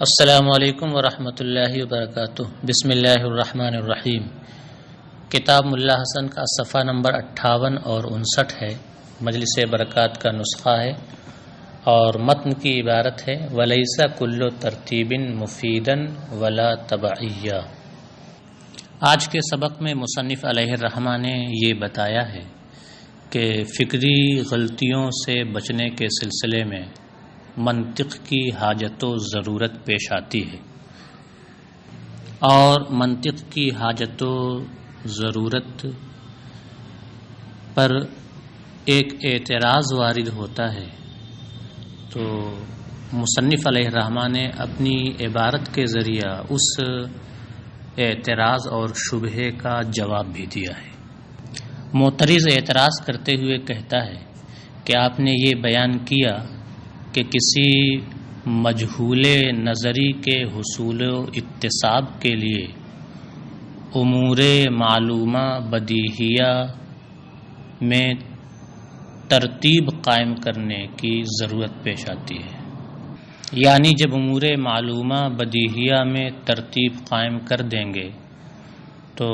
السلام علیکم ورحمۃ اللہ وبرکاتہ۔ بسم اللہ الرحمن الرحیم۔ کتاب ملا حسن کا صفحہ نمبر 58 اور 59 ہے، مجلس برکات کا نسخہ ہے اور متن کی عبارت ہے وَلَيْسَ كُلُّ ترتیب مفیدا ولا تبعیہ۔ آج کے سبق میں مصنف علیہ الرحمہ نے یہ بتایا ہے کہ فکری غلطیوں سے بچنے کے سلسلے میں منطق کی حاجت و ضرورت پیش آتی ہے، اور منطق کی حاجت و ضرورت پر ایک اعتراض وارد ہوتا ہے، تو مصنف علیہ الرحمہ نے اپنی عبارت کے ذریعہ اس اعتراض اور شبہے کا جواب بھی دیا ہے۔ معترض اعتراض کرتے ہوئے کہتا ہے کہ آپ نے یہ بیان کیا کہ کسی مجہول نظری کے حصول و اکتساب کے لیے امور معلومہ بدیہیہ میں ترتیب قائم کرنے کی ضرورت پیش آتی ہے، یعنی جب امور معلومہ بدیہیہ میں ترتیب قائم کر دیں گے تو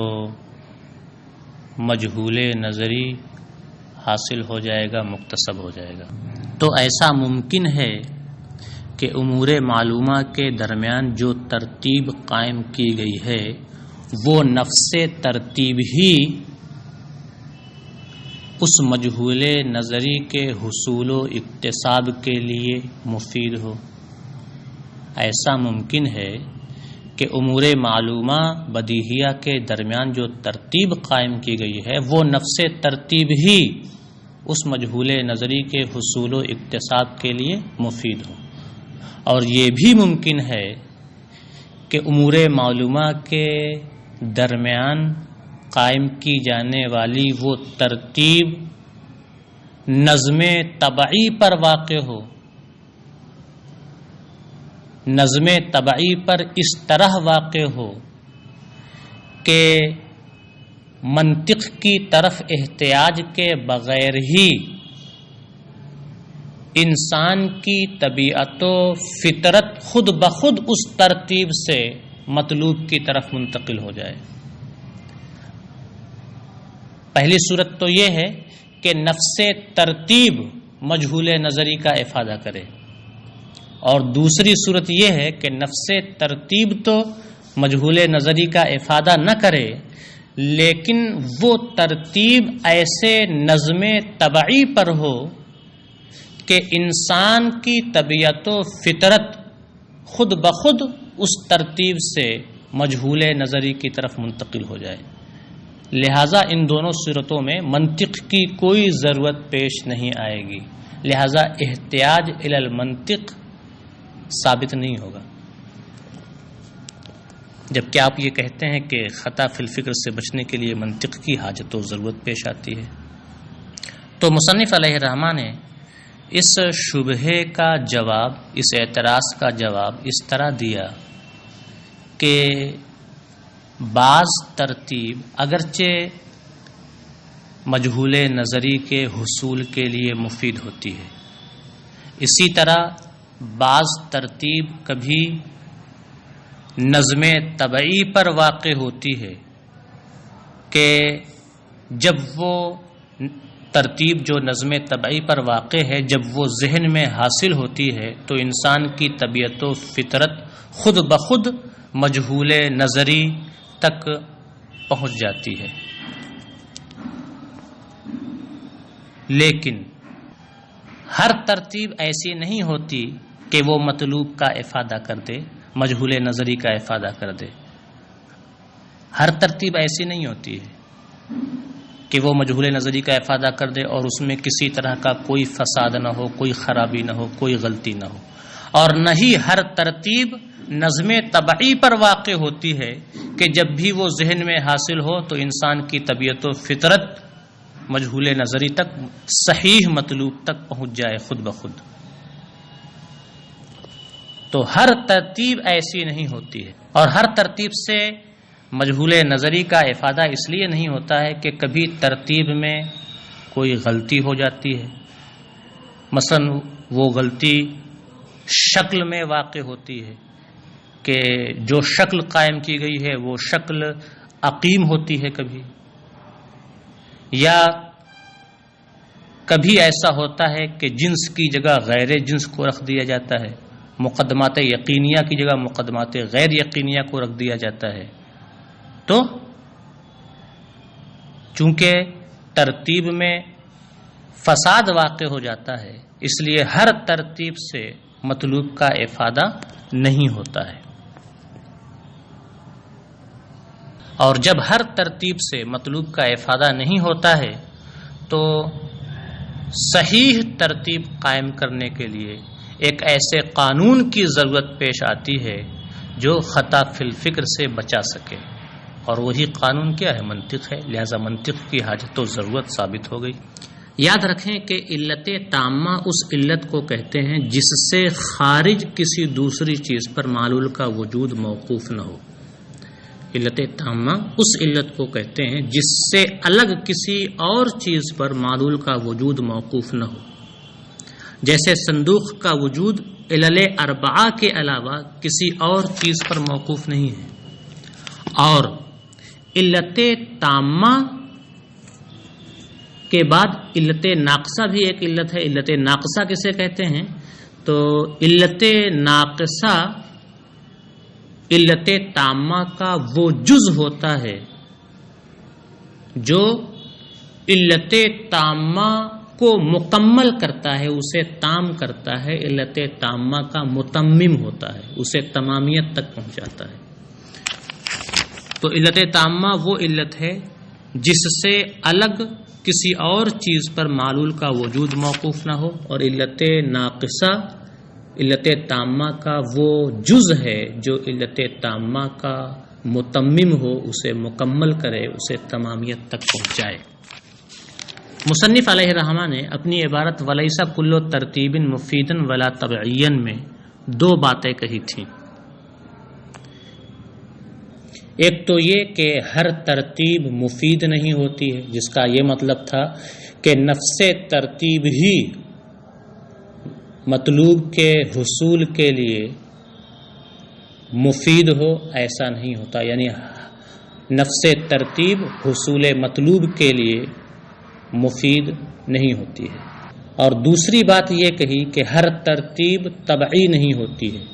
مجہول نظری حاصل ہو جائے گا، مکتسب ہو جائے گا۔ تو ایسا ممکن ہے کہ امور معلومہ کے درمیان جو ترتیب قائم کی گئی ہے وہ نفس ترتیب ہی اس مجہول نظری کے حصول و اکتساب کے لیے مفید ہو۔ ایسا ممکن ہے کہ امور معلومہ بدیہیہ کے درمیان جو ترتیب قائم کی گئی ہے وہ نفس ترتیب ہی اس مجہول نظری کے حصول و اکتساب کے لیے مفید ہو، اور یہ بھی ممکن ہے کہ امور معلومہ کے درمیان قائم کی جانے والی وہ ترتیب نظم طبعی پر واقع ہو، نظم طبعی پر اس طرح واقع ہو کہ منطق کی طرف احتیاج کے بغیر ہی انسان کی طبیعت و فطرت خود بخود اس ترتیب سے مطلوب کی طرف منتقل ہو جائے۔ پہلی صورت تو یہ ہے کہ نفس ترتیب مجہول نظری کا افادہ کرے، اور دوسری صورت یہ ہے کہ نفس ترتیب تو مجہول نظری کا افادہ نہ کرے، لیکن وہ ترتیب ایسے نظم طبعی پر ہو کہ انسان کی طبیعت و فطرت خود بخود اس ترتیب سے مجہول نظری کی طرف منتقل ہو جائے۔ لہٰذا ان دونوں صورتوں میں منطق کی کوئی ضرورت پیش نہیں آئے گی، لہٰذا احتیاج الی المنطق ثابت نہیں ہوگا۔ جبکہ آپ یہ کہتے ہیں کہ خطا فی الفکر سے بچنے کے لیے منطق کی حاجت و ضرورت پیش آتی ہے۔ تو مصنف علیہ الرحمہ نے اس شبہے کا جواب، اس اعتراض کا جواب اس طرح دیا کہ بعض ترتیب اگرچہ مجہول نظری کے حصول کے لیے مفید ہوتی ہے، اسی طرح بعض ترتیب کبھی نظم طبعی پر واقع ہوتی ہے کہ جب وہ ترتیب جو نظم طبعی پر واقع ہے جب وہ ذہن میں حاصل ہوتی ہے تو انسان کی طبیعت و فطرت خود بخود مجہول نظری تک پہنچ جاتی ہے، لیکن ہر ترتیب ایسی نہیں ہوتی کہ وہ مطلوب کا افادہ کر دے، مجہول نظری کا افادہ کر دے۔ ہر ترتیب ایسی نہیں ہوتی ہے کہ وہ مجہول نظری کا افادہ کر دے اور اس میں کسی طرح کا کوئی فساد نہ ہو، کوئی خرابی نہ ہو، کوئی غلطی نہ ہو، اور نہ ہی ہر ترتیب نظم طبعی پر واقع ہوتی ہے کہ جب بھی وہ ذہن میں حاصل ہو تو انسان کی طبیعت و فطرت مجہول نظری تک، صحیح مطلوب تک پہنچ جائے خود بخود۔ تو ہر ترتیب ایسی نہیں ہوتی ہے، اور ہر ترتیب سے مجہول نظری کا افادہ اس لیے نہیں ہوتا ہے کہ کبھی ترتیب میں کوئی غلطی ہو جاتی ہے، مثلا وہ غلطی شکل میں واقع ہوتی ہے کہ جو شکل قائم کی گئی ہے وہ شکل عقیم ہوتی ہے کبھی، یا کبھی ایسا ہوتا ہے کہ جنس کی جگہ غیر جنس کو رکھ دیا جاتا ہے، مقدمات یقینیہ کی جگہ مقدمات غیر یقینیہ کو رکھ دیا جاتا ہے۔ تو چونکہ ترتیب میں فساد واقع ہو جاتا ہے، اس لیے ہر ترتیب سے مطلوب کا افادہ نہیں ہوتا ہے، اور جب ہر ترتیب سے مطلوب کا افادہ نہیں ہوتا ہے تو صحیح ترتیب قائم کرنے کے لیے ایک ایسے قانون کی ضرورت پیش آتی ہے جو خطا فی الفکر سے بچا سکے، اور وہی قانون کیا ہے؟ منطق ہے، لہذا منطق کی حاجت و ضرورت ثابت ہو گئی۔ یاد رکھیں کہ علت تامہ اس علت کو کہتے ہیں جس سے خارج کسی دوسری چیز پر معلول کا وجود موقوف نہ ہو۔ علت تامہ اس علت کو کہتے ہیں جس سے الگ کسی اور چیز پر معلول کا وجود موقوف نہ ہو، جیسے صندوق کا وجود علل اربعہ کے علاوہ کسی اور چیز پر موقوف نہیں ہے۔ اور علت تامہ کے بعد علت ناقصہ بھی ایک علت ہے۔ علت ناقصہ کسے کہتے ہیں؟ تو علت ناقصہ علت تامہ کا وہ جز ہوتا ہے جو علت تامہ کو مکمل کرتا ہے، اسے تام کرتا ہے۔ علت تامہ کا متمم ہوتا ہے، اسے تمامیت تک پہنچاتا ہے۔ تو علت تامہ وہ علت ہے جس سے الگ کسی اور چیز پر معلول کا وجود موقوف نہ ہو، اور علت ناقصہ علت تامہ کا وہ جز ہے جو علت تامہ کا متمم ہو، اسے مکمل کرے، اسے تمامیت تک پہنچائے۔ مصنف علیہ الرحمہ نے اپنی عبارت ولیس کل ترتیب مفیدا ولا طبعیا میں دو باتیں کہی تھیں۔ ایک تو یہ کہ ہر ترتیب مفید نہیں ہوتی ہے، جس کا یہ مطلب تھا کہ نفس ترتیب ہی مطلوب کے حصول کے لیے مفید ہو، ایسا نہیں ہوتا، یعنی نفس ترتیب حصول مطلوب کے لیے مفید نہیں ہوتی ہے۔ اور دوسری بات یہ کہی کہ ہر ترتیب طبعی نہیں ہوتی ہے،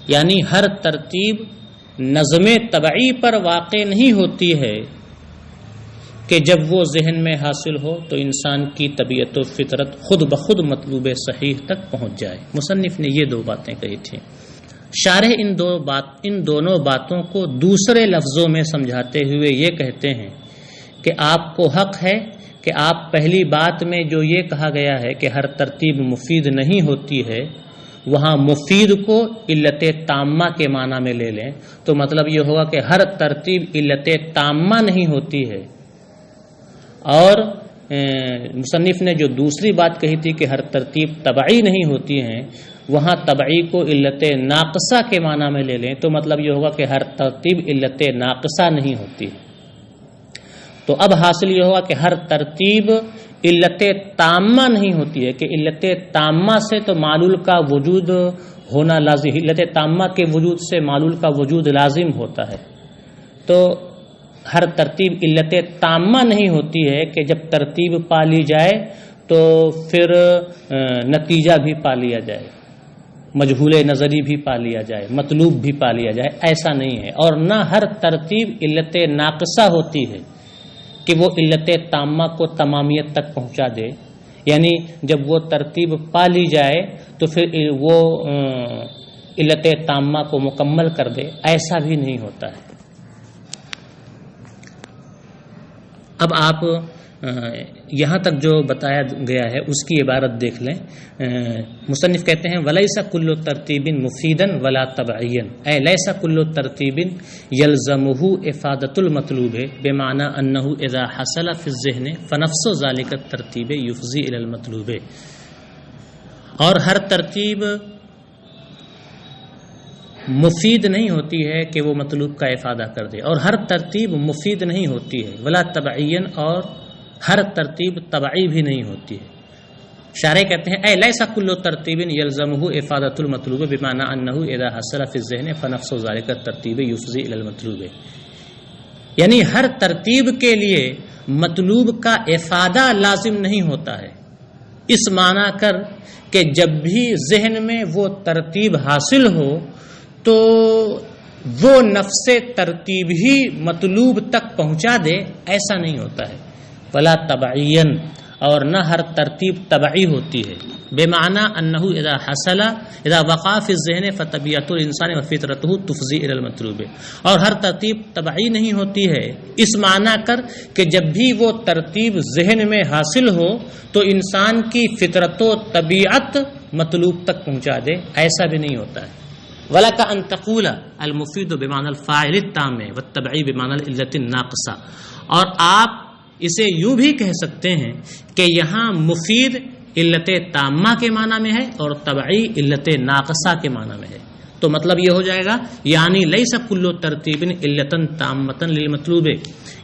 یعنی ہر ترتیب نظم طبعی پر واقع نہیں ہوتی ہے کہ جب وہ ذہن میں حاصل ہو تو انسان کی طبیعت و فطرت خود بخود مطلوب صحیح تک پہنچ جائے۔ مصنف نے یہ دو باتیں کہی تھیں۔ شارح ان دونوں باتوں کو دوسرے لفظوں میں سمجھاتے ہوئے یہ کہتے ہیں کہ آپ کو حق ہے کہ آپ پہلی بات میں جو یہ کہا گیا ہے کہ ہر ترتیب مفید نہیں ہوتی ہے، وہاں مفید کو علت تامہ کے معنی میں لے لیں تو مطلب یہ ہوگا کہ ہر ترتیب علت تامہ نہیں ہوتی ہے۔ اور مصنف نے جو دوسری بات کہی تھی کہ ہر ترتیب طبعی نہیں ہوتی ہیں، وہاں طبعی کو علت ناقصہ کے معنی میں لے لیں تو مطلب یہ ہوگا کہ ہر ترتیب علت ناقصہ نہیں ہوتی۔ تو اب حاصل یہ ہوگا کہ ہر ترتیب علت تامہ نہیں ہوتی ہے، کہ علت تامہ سے تو معلول کا وجود ہونا لازم، علت تامہ کے وجود سے معلول کا وجود لازم ہوتا ہے۔ تو ہر ترتیب علت تامہ نہیں ہوتی ہے کہ جب ترتیب پا لی جائے تو پھر نتیجہ بھی پا لیا جائے، مجہول نظری بھی پا لیا جائے، مطلوب بھی پا لیا جائے، ایسا نہیں ہے۔ اور نہ ہر ترتیب علت ناقصہ ہوتی ہے کہ وہ علت تامہ کو تمامیت تک پہنچا دے، یعنی جب وہ ترتیب پا لی جائے تو پھر وہ علت تامہ کو مکمل کر دے، ایسا بھی نہیں ہوتا ہے۔ اب آپ یہاں تک جو بتایا گیا ہے اس کی عبارت دیکھ لیں۔ مصنف کہتے ہیں ولیس کل ترتیب مفیدا ولا طبعیا، اے لیس کل ترتیب یلزمہ افادۃ المطلوب بمعنی انہ اذا حصل فی الذہن فنفس ذلک الترتیب یفضی الی المطلوب۔ اور ہر ترتیب مفید نہیں ہوتی ہے کہ وہ مطلوب کا افادہ کر دے، اور ہر ترتیب مفید نہیں ہوتی ہے ولا طبعیا، اور ہر ترتیب طبعی بھی نہیں ہوتی ہے۔ شارح کہتے ہیں اے لیس کل ترتیب یلزمہ افادۃ المطلوب بمعنی انہ اذا حصل فی الذہن فنفس ذلک الترتیب یفضی الی المطلوب، یعنی ہر ترتیب کے لیے مطلوب کا افادہ لازم نہیں ہوتا ہے، اس معنی کر کہ جب بھی ذہن میں وہ ترتیب حاصل ہو تو وہ نفس ترتیب ہی مطلوب تک پہنچا دے، ایسا نہیں ہوتا ہے۔ ولا تبعین، اور نہ ہر ترتیب تبعی ہوتی ہے، بمعنی انہ اذا وقع فی الذہن فطبیعۃ الانسان وفطرتہ تفضی الی المطلوب، اور ہر ترتیب تبعی نہیں ہوتی ہے اس معنی کر کہ جب بھی وہ ترتیب ذہن میں حاصل ہو تو انسان کی فطرت و طبیعت مطلوب تک پہنچا دے، ایسا بھی نہیں ہوتا ہے۔ وَلَكَ أَن تَقُولَ الْمُفِيدُ بِمَعْنَى الْفَاعِلِ التَّامِّ وَالتَّبْعِي بِمَعْنَى الْعِلَّةِ النَّاقِصَةِ، اور آپ اسے یوں بھی کہہ سکتے ہیں کہ یہاں مفید علت تامہ کے معنی میں ہے اور تبعی علت ناقصہ کے معنی میں ہے، تو مطلب یہ ہو جائے گا یعنی لیس کل ترتیب علتا تامۃ للمطلوب،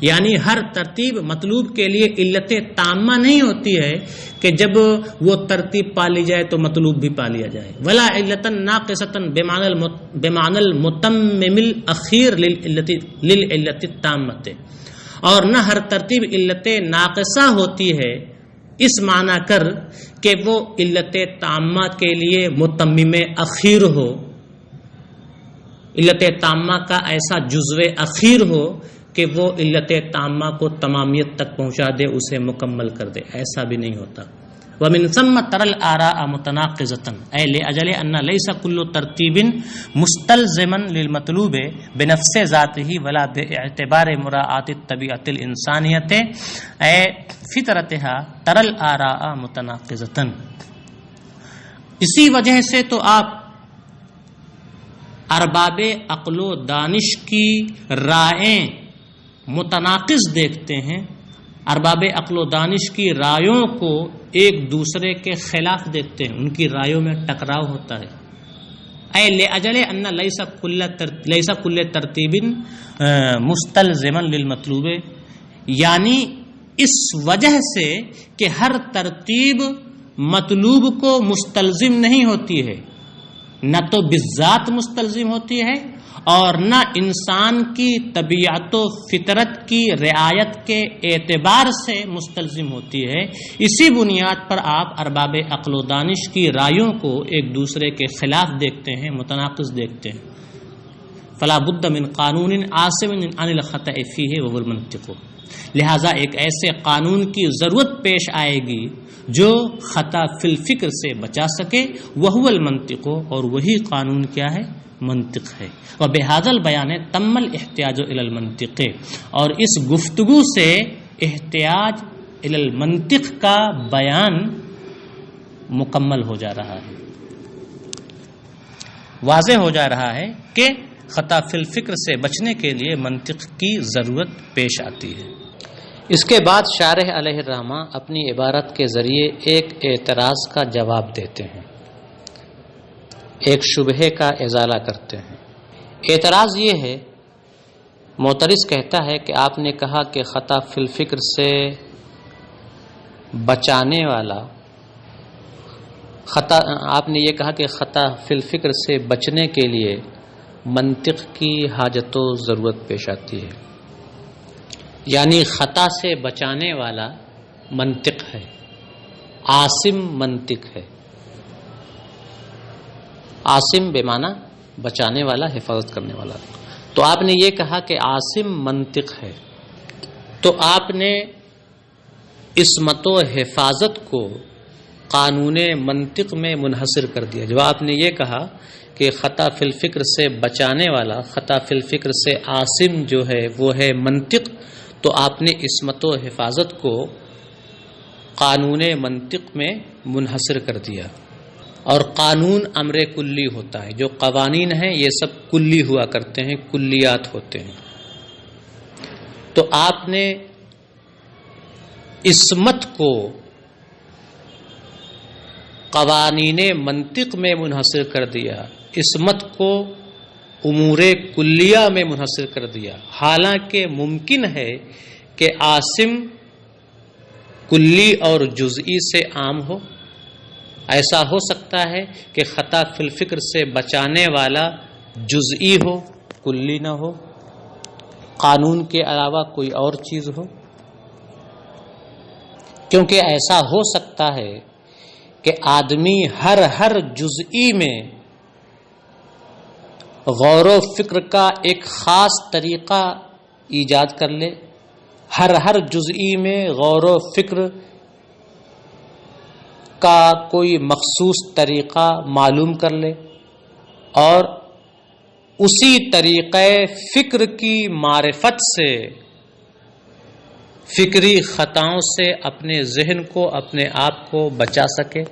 یعنی ہر ترتیب مطلوب کے لیے علت تامہ نہیں ہوتی ہے کہ جب وہ ترتیب پا لی جائے تو مطلوب بھی پا لیا جائے، ولا علتا ناقصۃ بمعنى المتمم الاخیر للعلت التامۃ، اور نہ ہر ترتیب علت ناقصہ ہوتی ہے اس معنی کر کہ وہ علت تامہ کے لیے متمم اخیر ہو، علت تامہ کا ایسا جزو اخیر ہو کہ وہ علت تامہ کو تمامیت تک پہنچا دے، اسے مکمل کر دے، ایسا بھی نہیں ہوتا۔ ومن ثم ترى الآراء متناقضة أي لأجل أن ليس كل ترتيب مستلزما للمطلوب بنفس ذاته ولا باعتبار مراعاة الطبيعة الإنسانية أي فطرتها ترى الآراء متناقضة، اسی وجہ سے تو آپ ارباب عقل و دانش کی رائیں متناقض دیکھتے ہیں، ارباب عقل و دانش کی رائوں کو ایک دوسرے کے خلاف دیکھتے ہیں، ان کی رائوں میں ٹکراؤ ہوتا ہے۔ اے لأجل ان لیس کل ترتیب مستلزما للمطلوب، یعنی اس وجہ سے کہ ہر ترتیب مطلوب کو مستلزم نہیں ہوتی ہے، نہ تو بالذات مستلزم ہوتی ہے اور نہ انسان کی طبیعت و فطرت کی رعایت کے اعتبار سے مستلزم ہوتی ہے، اسی بنیاد پر آپ ارباب عقل و دانش کی رائوں کو ایک دوسرے کے خلاف دیکھتے ہیں، متناقض دیکھتے ہیں۔ فلا بد من قانون عاصم عن الخطأ فیہ وهو المنطق، لہذا ایک ایسے قانون کی ضرورت پیش آئے گی جو خطا فی الفکر سے بچا سکے، وهو المنطق، اور وہی قانون کیا ہے؟ منطق ہے۔ وبہذا البیان تم الاحتیاج الی المنطق، اور اس گفتگو سے احتیاج الی المنطق کا بیان مکمل ہو جا رہا ہے، واضح ہو جا رہا ہے کہ خطا فی الفکر سے بچنے کے لیے منطق کی ضرورت پیش آتی ہے۔ اس کے بعد شارح علیہ الرحمہ اپنی عبارت کے ذریعے ایک اعتراض کا جواب دیتے ہیں، ایک شبہے کا ازالہ کرتے ہیں۔ اعتراض یہ ہے، معترض کہتا ہے کہ آپ نے کہا کہ خطا فی الفکر سے بچانے والا آپ نے یہ کہا کہ خطا فی الفکر سے بچنے کے لیے منطق کی حاجت و ضرورت پیش آتی ہے، یعنی خطا سے بچانے والا منطق ہے، عاصم منطق ہے۔ عاصم بے معنی بچانے والا، حفاظت کرنے والا، تو آپ نے یہ کہا کہ عاصم منطق ہے، تو آپ نے عصمت و حفاظت کو قانون منطق میں منحصر کر دیا۔ جب آپ نے یہ کہا کہ خطا فی الفکر سے بچانے والا، خطا فی الفکر سے عاصم جو ہے وہ ہے منطق، تو آپ نے عصمت و حفاظت کو قانون منطق میں منحصر کر دیا۔ اور قانون امر کلی ہوتا ہے، جو قوانین ہیں یہ سب کلی ہوا کرتے ہیں، کلیات ہوتے ہیں۔ تو آپ نے عصمت کو قوانین منطق میں منحصر کر دیا، عصمت کو امور کلیہ میں منحصر کر دیا، حالانکہ ممکن ہے کہ عاصم کلی اور جزئی سے عام ہو، ایسا ہو سکتا ہے کہ خطا فی الفکر سے بچانے والا جزئی ہو، کلی نہ ہو، قانون کے علاوہ کوئی اور چیز ہو، کیونکہ ایسا ہو سکتا ہے کہ آدمی ہر جزئی میں غور و فکر کا ایک خاص طریقہ ایجاد کر لے، ہر جزئی میں غور و فکر کا کوئی مخصوص طریقہ معلوم کر لے، اور اسی طریقہ فکر کی معرفت سے فکری خطاؤں سے اپنے ذہن کو، اپنے آپ کو بچا سکے۔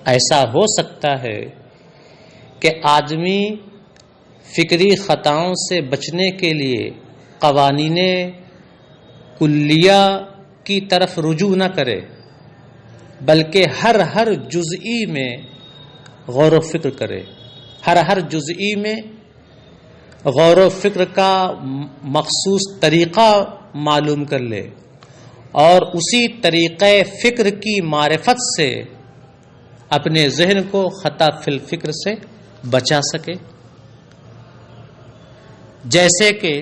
ایسا ہو سکتا ہے کہ آدمی فکری خطاؤں سے بچنے کے لیے قوانین کلیہ کی طرف رجوع نہ کرے، بلکہ ہر جزئی میں غور و فکر کرے، ہر جزئی میں غور و فکر کا مخصوص طریقہ معلوم کر لے، اور اسی طریقہ فکر کی معرفت سے اپنے ذہن کو خطا فی الفکر سے بچا سکے۔ جیسے کہ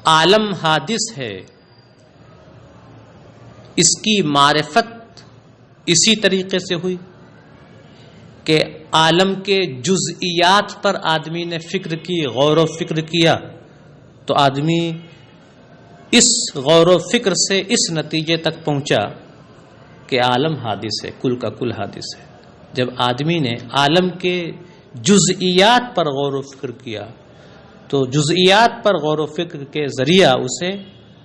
عالم حادث ہے، اس کی معرفت اسی طریقے سے ہوئی کہ عالم کے جزئیات پر آدمی نے فکر کی، غور و فکر کیا، تو آدمی اس غور و فکر سے اس نتیجے تک پہنچا کہ عالم حادث ہے، کل کا کل حادث ہے۔ جب آدمی نے عالم کے جزئیات پر غور و فکر کیا تو جزئیات پر غور و فکر کے ذریعہ اسے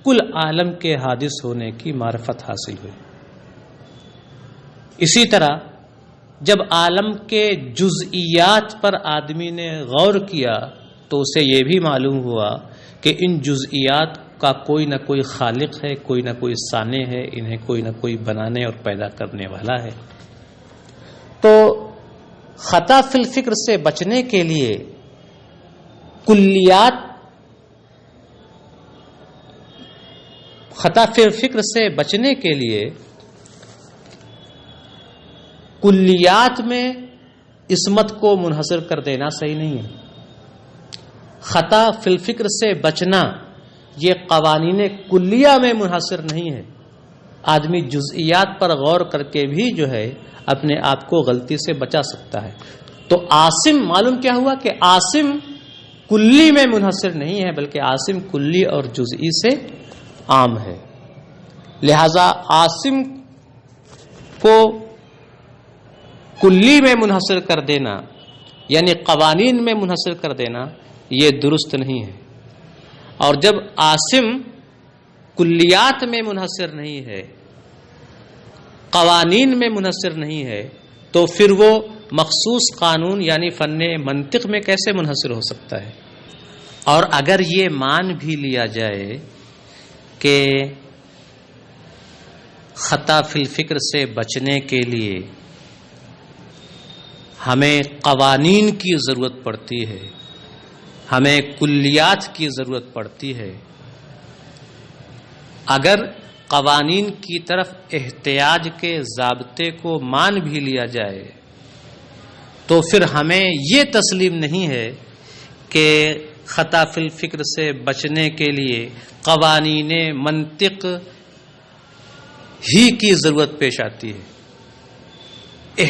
کل عالم کے حادث ہونے کی معرفت حاصل ہوئی۔ اسی طرح جب عالم کے جزئیات پر آدمی نے غور کیا تو اسے یہ بھی معلوم ہوا کہ ان جزئیات کا کوئی نہ کوئی خالق ہے، کوئی نہ کوئی صانع ہے، انہیں کوئی نہ کوئی بنانے اور پیدا کرنے والا ہے۔ تو خطا فی الفکر سے بچنے کے لیے کلیات، خطا فی الفکر سے بچنے کے لیے کلیات میں عصمت کو منحصر کر دینا صحیح نہیں ہے۔ خطا فی الفکر سے بچنا یہ قوانین کلیہ میں منحصر نہیں ہے، آدمی جزئیات پر غور کر کے بھی جو ہے اپنے آپ کو غلطی سے بچا سکتا ہے۔ تو عاصم معلوم کیا ہوا کہ عاصم کلی میں منحصر نہیں ہے، بلکہ عاصم کلی اور جزئی سے عام ہے۔ لہذا عاصم کو کلی میں منحصر کر دینا، یعنی قوانین میں منحصر کر دینا، یہ درست نہیں ہے۔ اور جب عاصم کلیات میں منحصر نہیں ہے، قوانین میں منحصر نہیں ہے، تو پھر وہ مخصوص قانون یعنی فن منطق میں کیسے منحصر ہو سکتا ہے؟ اور اگر یہ مان بھی لیا جائے کہ خطا فی الفکر سے بچنے کے لیے ہمیں قوانین کی ضرورت پڑتی ہے، ہمیں کلیات کی ضرورت پڑتی ہے، اگر قوانین کی طرف احتیاج کے ضابطے کو مان بھی لیا جائے تو پھر ہمیں یہ تسلیم نہیں ہے کہ خطا فی الفکر سے بچنے کے لیے قوانین منطق ہی کی ضرورت پیش آتی ہے۔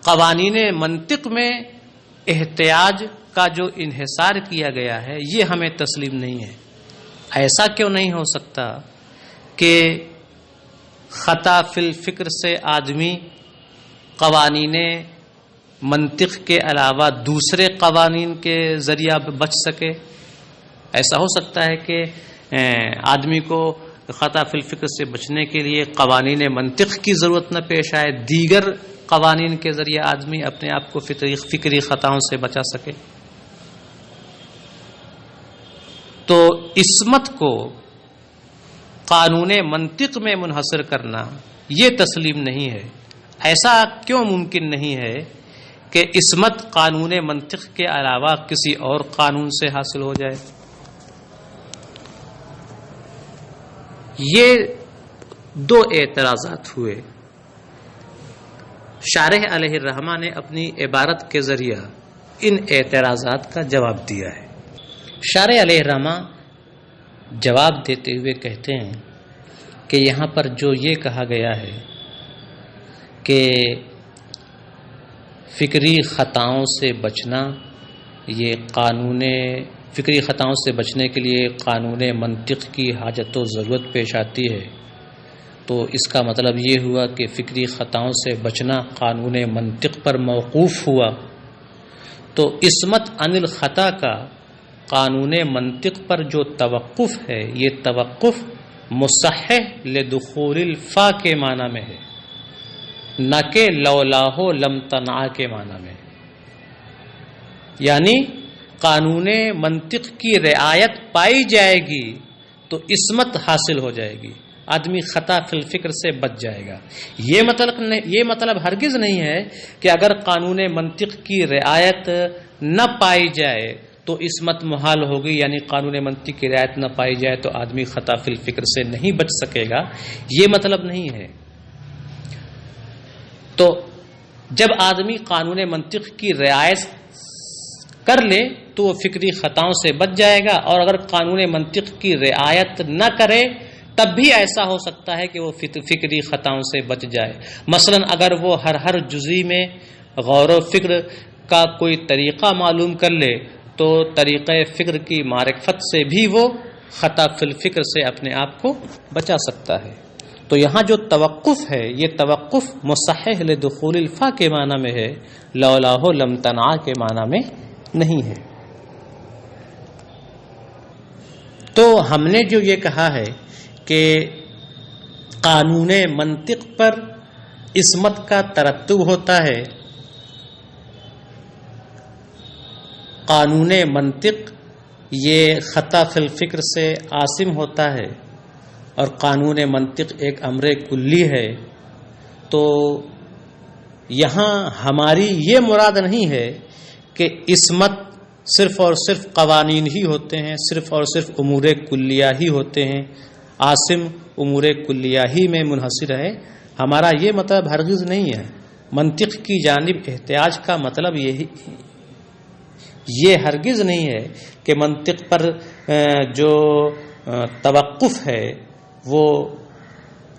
قوانین منطق میں احتیاج کا جو انحصار کیا گیا ہے یہ ہمیں تسلیم نہیں ہے۔ ایسا کیوں نہیں ہو سکتا کہ خطا فی الفکر سے آدمی قوانین منطق کے علاوہ دوسرے قوانین کے ذریعہ بچ سکے؟ ایسا ہو سکتا ہے کہ آدمی کو خطا فی الفکر سے بچنے کے لیے قوانین منطق کی ضرورت نہ پیش آئے، دیگر قوانین کے ذریعے آدمی اپنے آپ کو فکری خطاؤں سے بچا سکے؟ تو عصمت کو قانون منطق میں منحصر کرنا یہ تسلیم نہیں ہے۔ ایسا کیوں ممکن نہیں ہے کہ عصمت قانون منطق کے علاوہ کسی اور قانون سے حاصل ہو جائے؟ یہ دو اعتراضات ہوئے. شارح علیہ الرحمہ نے اپنی عبارت کے ذریعہ ان اعتراضات کا جواب دیا ہے. شارح علیہ الرحمہ جواب دیتے ہوئے کہتے ہیں کہ یہاں پر جو یہ کہا گیا ہے کہ فکری خطاؤں سے بچنا، یہ فکری خطاؤں سے بچنے کے لیے قانون منطق کی حاجت و ضرورت پیش آتی ہے، تو اس کا مطلب یہ ہوا کہ فکری خطاؤں سے بچنا قانون منطق پر موقوف ہوا. تو عصمت عن الخطا کا قانون منطق پر جو توقف ہے، یہ توقف مصحح لدخول الفا کے معنی میں ہے، نہ کہ لولاہ لم تنع کے معنی میں. یعنی قانون منطق کی رعایت پائی جائے گی تو عصمت حاصل ہو جائے گی، آدمی خطا فی الفکر سے بچ جائے گا. یہ مطلب ہرگز نہیں ہے کہ اگر قانون منطق کی رعایت نہ پائی جائے تو عصمت محال ہوگی، یعنی قانون منطق کی رعایت نہ پائی جائے تو آدمی خطا فی الفکر سے نہیں بچ سکے گا، یہ مطلب نہیں ہے. تو جب آدمی قانون منطق کی رعایت کر لے تو وہ فکری خطاؤں سے بچ جائے گا، اور اگر قانون منطق کی رعایت نہ کرے تب بھی ایسا ہو سکتا ہے کہ وہ فکری خطاؤں سے بچ جائے. مثلا اگر وہ ہر جزئی میں غور و فکر کا کوئی طریقہ معلوم کر لے تو طریقہ فکر کی معرفت سے بھی وہ خطا فی الفکر سے اپنے آپ کو بچا سکتا ہے. تو یہاں جو توقف ہے یہ توقف مصحح لدخول الفا کے معنی میں ہے، لولاہ لم تنع کے معنی میں نہیں ہے. تو ہم نے جو یہ کہا ہے کہ قانون منطق پر عصمت کا ترتب ہوتا ہے، قانون منطق یہ خطا فی الفکر سے عاصم ہوتا ہے، اور قانون منطق ایک امر کلی ہے. تو یہاں ہماری یہ مراد نہیں ہے کہ عصمت صرف اور صرف قوانین ہی ہوتے ہیں، صرف اور صرف امور کلیہ ہی ہوتے ہیں، عاصم امور کلیہ ہی میں منحصر ہے. ہمارا یہ مطلب ہرگز نہیں ہے. منطق کی جانب احتیاج کا مطلب یہ ہرگز نہیں ہے کہ منطق پر جو توقف ہے وہ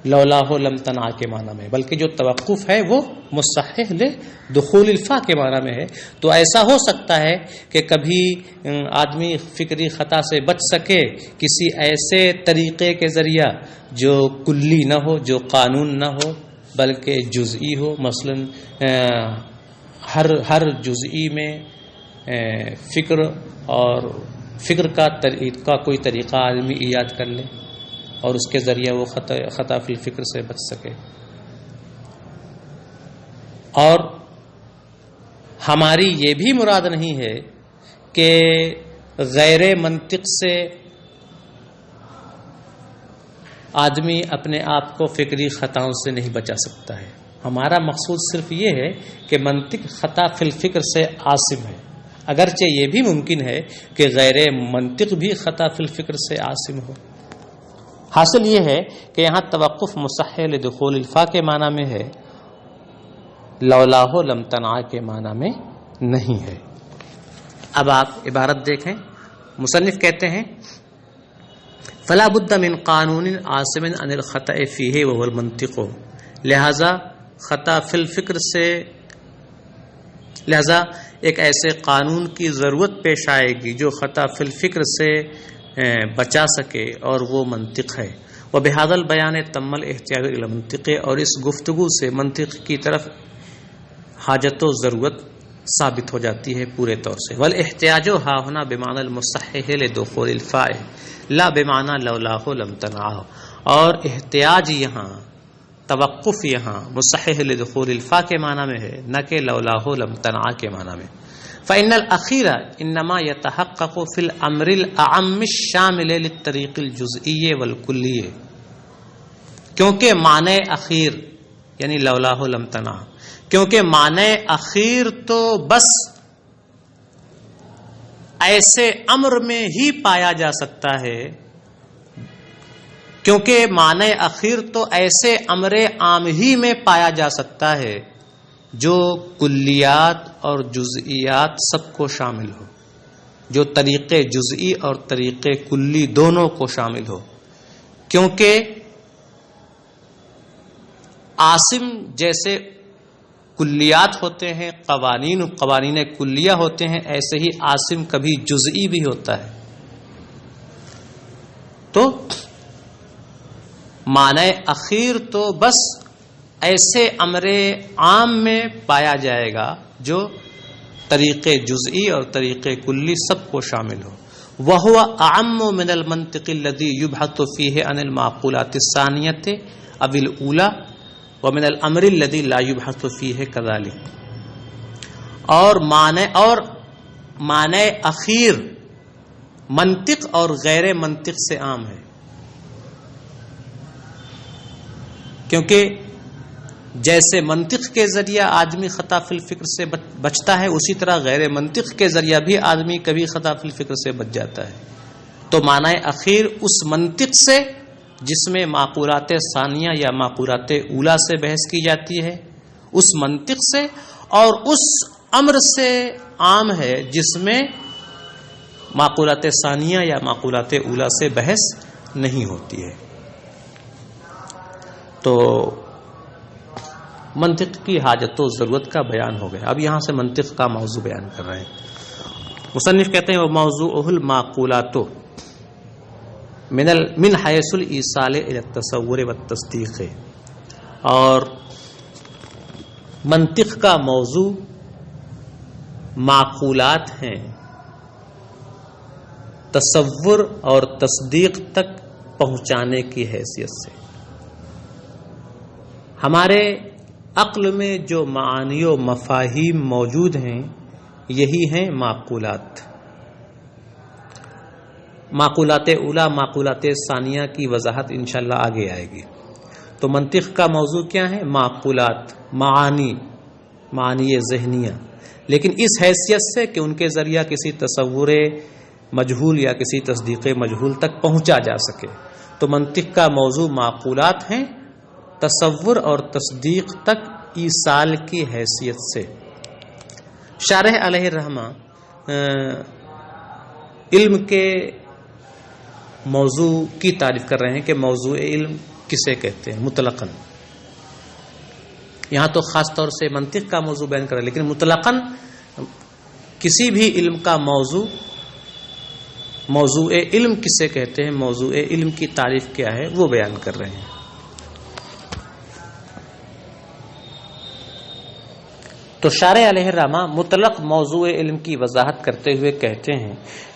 لولاہ لم تنع کے معنی میں، بلکہ جو توقف ہے وہ مصحح لدخول الفا کے معنی میں ہے. تو ایسا ہو سکتا ہے کہ کبھی آدمی فکری خطا سے بچ سکے کسی ایسے طریقے کے ذریعہ جو کلی نہ ہو، جو قانون نہ ہو بلکہ جزئی ہو. مثلا ہر جزئی میں فکر اور فکر کا کوئی طریقہ آدمی ایجاد کر لے اور اس کے ذریعہ وہ خطا فی الفکر سے بچ سکے. اور ہماری یہ بھی مراد نہیں ہے کہ غیر منطق سے آدمی اپنے آپ کو فکری خطاؤں سے نہیں بچا سکتا ہے. ہمارا مقصود صرف یہ ہے کہ منطق خطا فی الفکر سے عاصم ہے، اگرچہ یہ بھی ممکن ہے کہ غیر منطق بھی خطا فی الفکر سے عاصم ہو. حاصل یہ ہے کہ یہاں توقف مصحح لدخول الفا کے معنی میں ہے، لولاہ لم تنع کے معنی میں نہیں ہے. اب آپ عبارت دیکھیں. مصنف کہتے ہیں فلا بد من قانون عاصم عن الخطأ فیہ وهو المنطق، لہذا خطا فی الفکر سے ایک ایسے قانون کی ضرورت پیش آئے گی جو خطا فی الفکر سے بچا سکے، اور وہ منطق ہے. وبہذا البیان تم الاحتیاج الی المنطق، اور اس گفتگو سے منطق کی طرف حاجت و ضرورت ثابت ہو جاتی ہے پورے طور سے. والاحتیاج ها هنا بمعنى المصحح لدخول الفاء لا بمعنى لولاہ لم تنع، اور احتیاج یہاں، توقف یہاں مصحح لدخول الفاء کے معنی میں ہے، نہ کہ لولاہ لم تنع کے معنی میں. فإن الأخير إنما يتحقق في الأمر الأعم الشامل للطريق الجزئي والكلي، کیونکہ معنی اخیر یعنی لولاہ لم تنع، کیونکہ معنی اخیر تو بس ایسے امر میں ہی پایا جا سکتا ہے کیونکہ معنی اخیر تو ایسے امر عام ہی میں پایا جا سکتا ہے جو کلیات اور جزئیات سب کو شامل ہو، جو طریقے جزئی اور طریقے کلی دونوں کو شامل ہو، کیونکہ عاصم جیسے کلیات ہوتے ہیں، قوانین کلیہ ہوتے ہیں، ایسے ہی عاصم کبھی جزئی بھی ہوتا ہے. تو معنی اخیر تو بس ایسے امر عام میں پایا جائے گا جو طریقے جزئی اور طریقے کلی سب کو شامل ہو. وَهُوَ أَعَمُّ مِنَ الْمَنْطِقِ الَّذِي يُبْحَثُ فِيهِ عَنِ الْمَعْقُولَاتِ الثَّانِيَةِ أَوِ الْأُولَى وَمِنَ الْأَمْرِ الَّذِي لَا يُبْحَثُ فِيهِ كَذَلِكَ. اور معنی اخیر منطق اور غیر منطق سے عام ہے، کیونکہ جیسے منطق کے ذریعہ آدمی خطا فی الفکر سے بچتا ہے، اسی طرح غیر منطق کے ذریعہ بھی آدمی کبھی خطا فی الفکر سے بچ جاتا ہے. تو معنی اخیر اس منطق سے جس میں معقولات ثانیہ یا معقولات اولیٰ سے بحث کی جاتی ہے، اس منطق سے اور اس امر سے عام ہے جس میں معقولات ثانیہ یا معقولات اولیٰ سے بحث نہیں ہوتی ہے. تو منطق کی حاجت و ضرورت کا بیان ہو گیا. اب یہاں سے منطق کا موضوع بیان کر رہے ہیں. مصنف کہتے ہیں وہ موضوع المعقولات من حیث الایصال الی التصور والتصدیق. اور منطق کا موضوع معقولات ہیں تصور اور تصدیق تک پہنچانے کی حیثیت سے. ہمارے عقل میں جو معانی و مفاہیم موجود ہیں یہی ہیں معقولات. معقولات اولیٰ معقولات ثانیہ کی وضاحت انشاءاللہ آگے آئے گی. تو منطق کا موضوع کیا ہے؟ معقولات، معانی ذہنیہ، لیکن اس حیثیت سے کہ ان کے ذریعہ کسی تصور مجہول یا کسی تصدیق مجہول تک پہنچا جا سکے. تو منطق کا موضوع معقولات ہیں تصور اور تصدیق تک ایصال کی حیثیت سے. شارح علیہ الرحمہ علم کے موضوع کی تعریف کر رہے ہیں کہ موضوع علم کسے کہتے ہیں مطلقاً. یہاں تو خاص طور سے منطق کا موضوع بیان کر رہے ہیں، لیکن مطلقاً کسی بھی علم کا موضوع علم کسے کہتے ہیں، موضوع علم کی تعریف کیا ہے وہ بیان کر رہے ہیں. تو شارح علیہ الرحمہ مطلق موضوع علم کی وضاحت کرتے ہوئے کہتے ہیں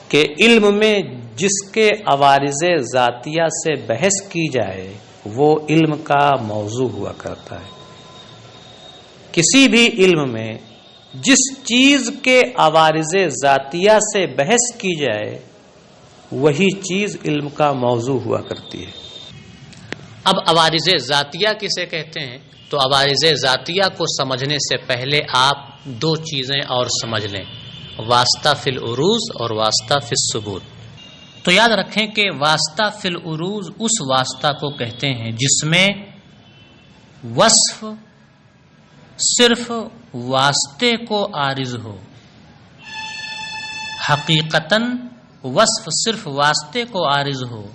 کہ علم میں جس کے عوارض ذاتیہ سے بحث کی جائے وہ علم کا موضوع ہوا کرتا ہے. کسی بھی علم میں جس چیز کے عوارض ذاتیہ سے بحث کی جائے وہی چیز علم کا موضوع ہوا کرتی ہے. اب عوارض ذاتیہ کسے کہتے ہیں؟ تو عوارض ذاتیہ کو سمجھنے سے پہلے آپ دو چیزیں اور سمجھ لیں، واسطہ فی العروض اور واسطہ فی الثبوت. تو یاد رکھیں کہ واسطہ فی العروض اس واسطہ کو کہتے ہیں جس میں وصف صرف واسطے کو عارض ہو، حقیقتاً وصف صرف واسطے کو عارض ہو،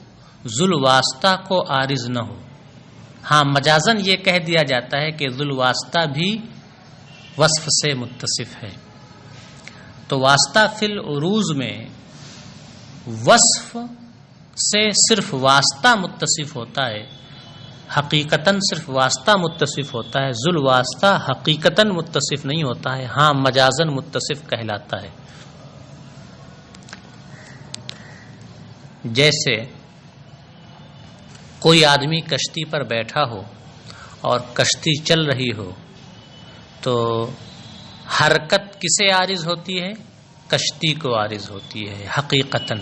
ذل واسطہ کو عارض نہ ہو. ہاں مجازن یہ کہہ دیا جاتا ہے کہ ذل واسطہ بھی وصف سے متصف ہے. تو واسطہ فی العروض میں وصف سے صرف واسطہ متصف ہوتا ہے، حقیقتاً صرف واسطہ متصف ہوتا ہے، ذل واسطہ حقیقتاً متصف نہیں ہوتا ہے، ہاں مجازن متصف کہلاتا ہے. جیسے کوئی آدمی کشتی پر بیٹھا ہو اور کشتی چل رہی ہو تو حرکت کسے عارض ہوتی ہے؟ کشتی کو عارض ہوتی ہے حقیقتاً.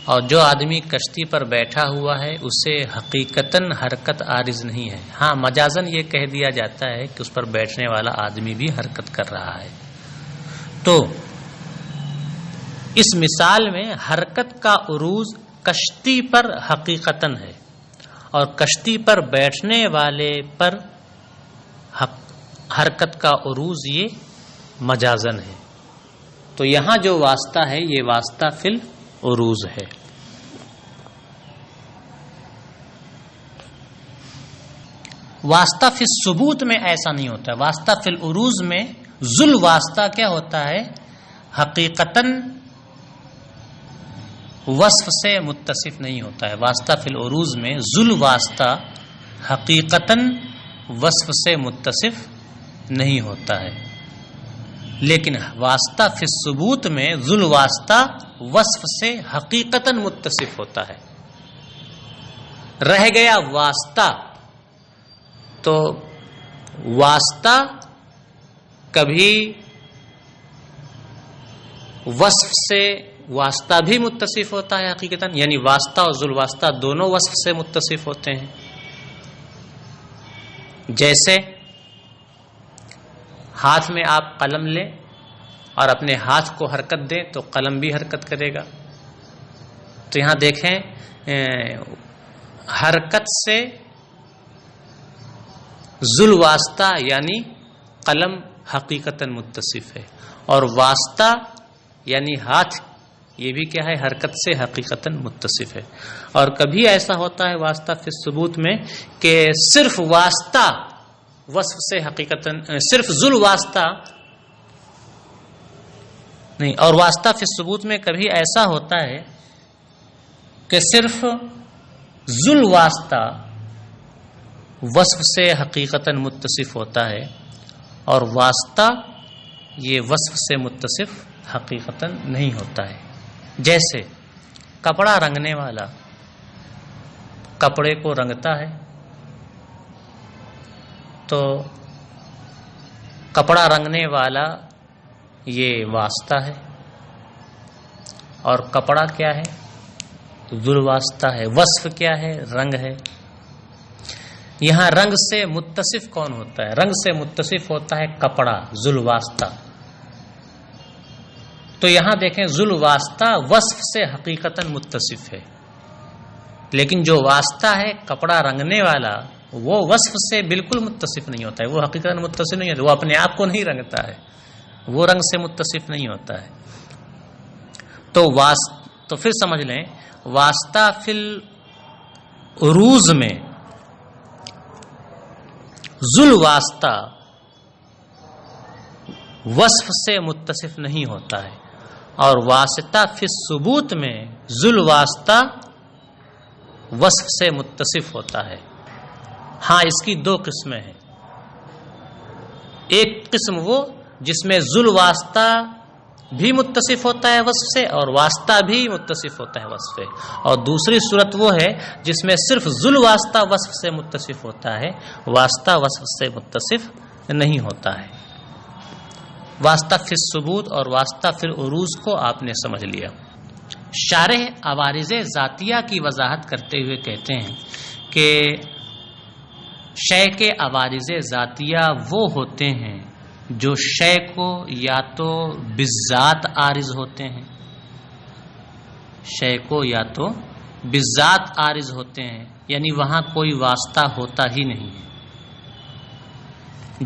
اور جو آدمی کشتی پر بیٹھا ہوا ہے اسے حقیقتاً حرکت عارض نہیں ہے، ہاں مجازن یہ کہہ دیا جاتا ہے کہ اس پر بیٹھنے والا آدمی بھی حرکت کر رہا ہے. تو اس مثال میں حرکت کا عروض کشتی پر حقیقتاً ہے اور کشتی پر بیٹھنے والے پر حرکت کا عروج یہ مجازن ہے. تو یہاں جو واسطہ ہے یہ واسطہ فی العروج ہے. واسطہ فی الثبوت میں ایسا نہیں ہوتا ہے. واسطہ فی العروج میں ذل واسطہ کیا ہوتا ہے؟ حقیقتاً وصف سے متصف نہیں ہوتا ہے. واسطہ فی العروج میں ذل واسطہ حقیقتاً وصف سے متصف نہیں ہوتا ہے. لیکن واسطہ فی الثبوت میں ذل واسطہ وصف سے حقیقتاً متصف ہوتا ہے. رہ گیا واسطہ، تو واسطہ کبھی وصف سے واسطہ بھی متصف ہوتا ہے حقیقتاً، یعنی واسطہ اور ذل واسطہ دونوں وصف سے متصف ہوتے ہیں. جیسے ہاتھ میں آپ قلم لیں اور اپنے ہاتھ کو حرکت دیں تو قلم بھی حرکت کرے گا. تو یہاں دیکھیں حرکت سے ذل واسطہ یعنی قلم حقیقتاً متصف ہے، اور واسطہ یعنی ہاتھ یہ بھی کیا ہے؟ حرکت سے حقیقتاً متصف ہے. اور کبھی ایسا ہوتا ہے واسطہ فی الثبوت میں کہ صرف واسطہ وصف سے حقیقتاً، صرف ذل واسطہ نہیں. اور واسطہ فی الثبوت میں کبھی ایسا ہوتا ہے کہ صرف ذل واسطہ وصف سے حقیقتاً متصف ہوتا ہے، اور واسطہ یہ وصف سے متصف حقیقتاً نہیں ہوتا ہے. جیسے کپڑا رنگنے والا کپڑے کو رنگتا ہے، تو کپڑا رنگنے والا یہ واسطہ ہے، اور کپڑا کیا ہے؟ ذل واسطہ ہے. وصف کیا ہے؟ رنگ ہے. یہاں رنگ سے متصف کون ہوتا ہے؟ رنگ سے متصف ہوتا ہے کپڑا، ذل واسطہ. تو یہاں دیکھیں ذل واسطہ وصف سے حقیقتاً متصف ہے، لیکن جو واسطہ ہے کپڑا رنگنے والا وہ وصف سے بالکل متصف نہیں ہوتا ہے، وہ حقیقتاً متصف نہیں ہوتا، وہ اپنے آپ کو نہیں رنگتا ہے، وہ رنگ سے متصف نہیں ہوتا ہے. تو پھر سمجھ لیں واسطہ فی العروج میں ذل واسطہ وصف سے متصف نہیں ہوتا ہے، اور واسطہ فی الثبوت میں ذل واسطہ وصف سے متصف ہوتا ہے. ہاں اس کی دو قسمیں ہیں. ایک قسم وہ جس میں ذل واسطہ بھی متصف ہوتا ہے وصف سے اور واسطہ بھی متصف ہوتا ہے وصف سے، اور دوسری صورت وہ ہے جس میں صرف ذل واسطہ وصف سے متصف ہوتا ہے، واسطہ وصف سے متصف نہیں ہوتا ہے. واسطہ فی الثبوت اور واسطہ فی العروج کو آپ نے سمجھ لیا. شارح عوارض ذاتیہ کی وضاحت کرتے ہوئے کہتے ہیں کہ شے کے عوارض ذاتیہ وہ ہوتے ہیں جو شے کو یا تو بالذات عارض ہوتے ہیں، شے کو یا تو بالذات عارض ہوتے ہیں، یعنی وہاں کوئی واسطہ ہوتا ہی نہیں ہے.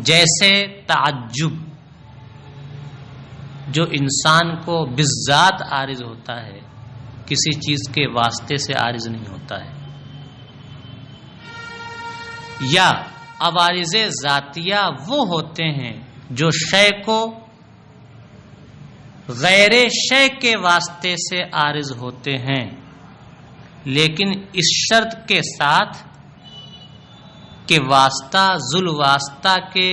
جیسے تعجب جو انسان کو بالذات عارض ہوتا ہے، کسی چیز کے واسطے سے عارض نہیں ہوتا ہے. یا عوارض ذاتیہ وہ ہوتے ہیں جو شے کو غیر شے کے واسطے سے عارض ہوتے ہیں، لیکن اس شرط کے ساتھ کہ واسطہ ذل واسطہ کے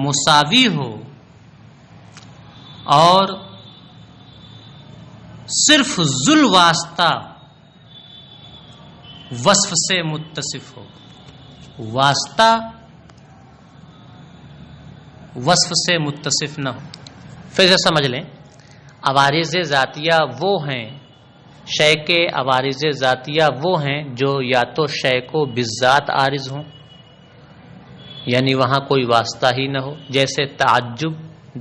مساوی ہو اور صرف ذل واسطہ وصف سے متصف ہو. واسطہ وصف سے متصف نہ ہو. پھر سے سمجھ لیں عوارض ذاتیہ وہ ہیں، شے کے عوارض ذاتیہ وہ ہیں جو یا تو شے کو بالذات عارض ہوں، یعنی وہاں کوئی واسطہ ہی نہ ہو. جیسے تعجب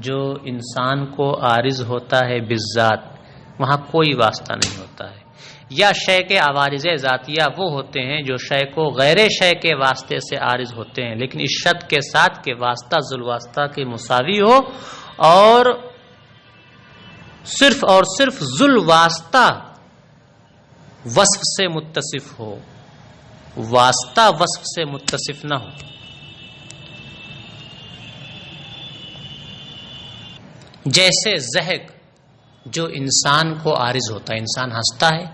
جو انسان کو عارض ہوتا ہے بالذات، وہاں کوئی واسطہ نہیں ہوتا ہے. یا شے کے عوارض ذاتیہ وہ ہوتے ہیں جو شے کو غیر شے کے واسطے سے عارض ہوتے ہیں، لیکن اس شرط کے ساتھ کہ واسطہ ذو الواسطہ کے مساوی ہو اور صرف ذو الواسطہ وصف سے متصف ہو، واسطہ وصف سے متصف نہ ہو۔ جیسے ضحک جو انسان کو عارض ہوتا ہے، انسان ہنستا ہے،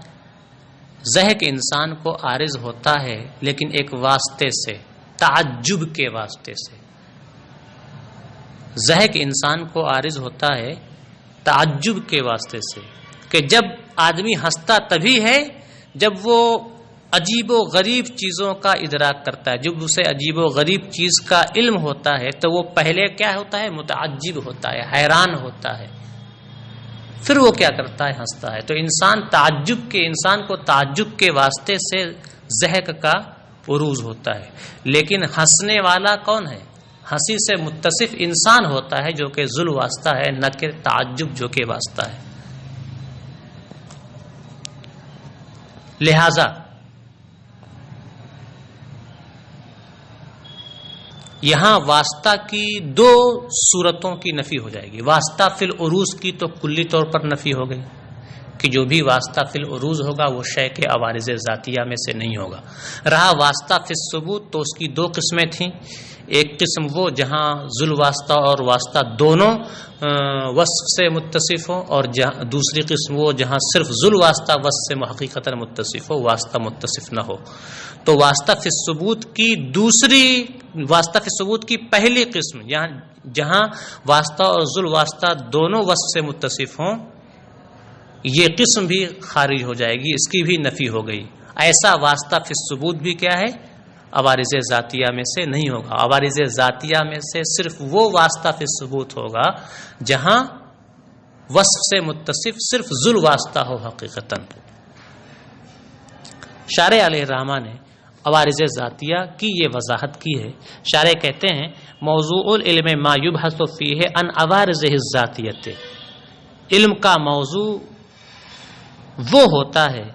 ضحک انسان کو عارض ہوتا ہے لیکن ایک واسطے سے، تعجب کے واسطے سے۔ ضحک انسان کو عارض ہوتا ہے تعجب کے واسطے سے، کہ جب آدمی ہنستا تبھی ہے جب وہ عجیب و غریب چیزوں کا ادراک کرتا ہے، جب اسے عجیب و غریب چیز کا علم ہوتا ہے تو وہ پہلے کیا ہوتا ہے؟ متعجب ہوتا ہے، حیران ہوتا ہے، پھر وہ کیا کرتا ہے؟ ہنستا ہے۔ تو انسان کو تعجب کے واسطے سے ضحک کا عروج ہوتا ہے، لیکن ہنسنے والا کون ہے؟ ہنسی سے متصف انسان ہوتا ہے جو کہ ذو الواسطہ ہے، نہ کہ تعجب جو کہ واسطہ ہے۔ لہذا یہاں واسطہ کی دو صورتوں کی نفی ہو جائے گی۔ واسطہ فی العروض کی تو کلی طور پر نفی ہو گئی کہ جو بھی واسطہ فی العروض ہوگا وہ شے کے عوارض ذاتیہ میں سے نہیں ہوگا۔ رہا واسطہ فی الثبوت تو اس کی دو قسمیں تھیں، ایک قسم وہ جہاں ذو الواسطہ اور واسطہ دونوں وصف سے متصف ہو، اور دوسری قسم وہ جہاں صرف ذو الواسطہ وصف سے حقیقتاً متصف ہو، واسطہ متصف نہ ہو۔ تو واسطہ فی الثبوت کی پہلی قسم جہاں واسطہ اور ذو الواسطہ دونوں وصف سے متصف ہوں، یہ قسم بھی خارج ہو جائے گی، اس کی بھی نفی ہو گئی۔ ایسا واسطہ فی الثبوت بھی کیا ہے؟ عوارض ذاتیہ میں سے نہیں ہوگا۔ عوارض ذاتیہ میں سے صرف وہ واسطہ فی الثبوت ہوگا جہاں وصف سے متصف صرف ذو الواسطہ ہو حقیقتاً۔ شارح علیہ الرحمہ نے عوارض ذاتیہ کی یہ وضاحت کی ہے۔ شارح کہتے ہیں موضوع العلم ما یبحث فیہ عن عوارضہ الذاتیہ، علم کا موضوع وہ ہوتا ہے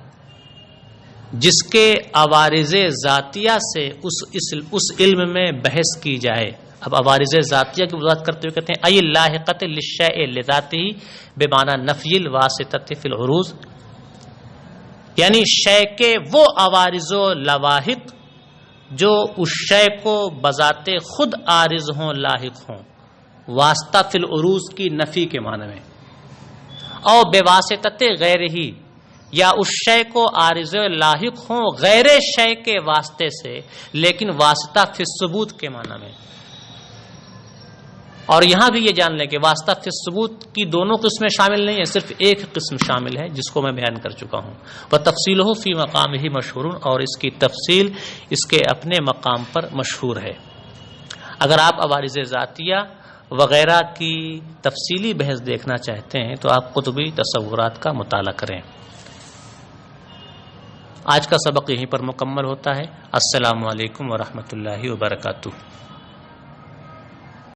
جس کے عوارض ذاتیہ سے اس علم میں بحث کی جائے۔ اب عوارض ذاتیہ کی وضاحت کرتے ہوئے کہتے ہیں ای اللاحقۃ للشیء لذاتہ بمعنی نفی الواسطۃ فی العروض، یعنی شے کے وہ عوارض و لواحق جو اس شے کو بذات خود عارض ہوں، لاحق ہوں، واسطہ فی العروض کی نفی کے معنی میں، اور بواسطۃ غیر ہی، یا اس شے کو عارض و لاحق ہوں غیر شے کے واسطے سے لیکن واسطہ فی الثبوت کے معنی میں۔ اور یہاں بھی یہ جان لیں کہ واسطہ فی الثبوت کی دونوں قسمیں شامل نہیں ہیں، صرف ایک قسم شامل ہے جس کو میں بیان کر چکا ہوں۔ وتفصیلہ فی مقامہ مشہور، اور اس کی تفصیل اس کے اپنے مقام پر مشہور ہے۔ اگر آپ عوارض ذاتیہ وغیرہ کی تفصیلی بحث دیکھنا چاہتے ہیں تو آپ قطبی تصورات کا مطالعہ کریں۔ آج کا سبق یہیں پر مکمل ہوتا ہے۔ السلام علیکم ورحمۃ اللہ وبرکاتہ۔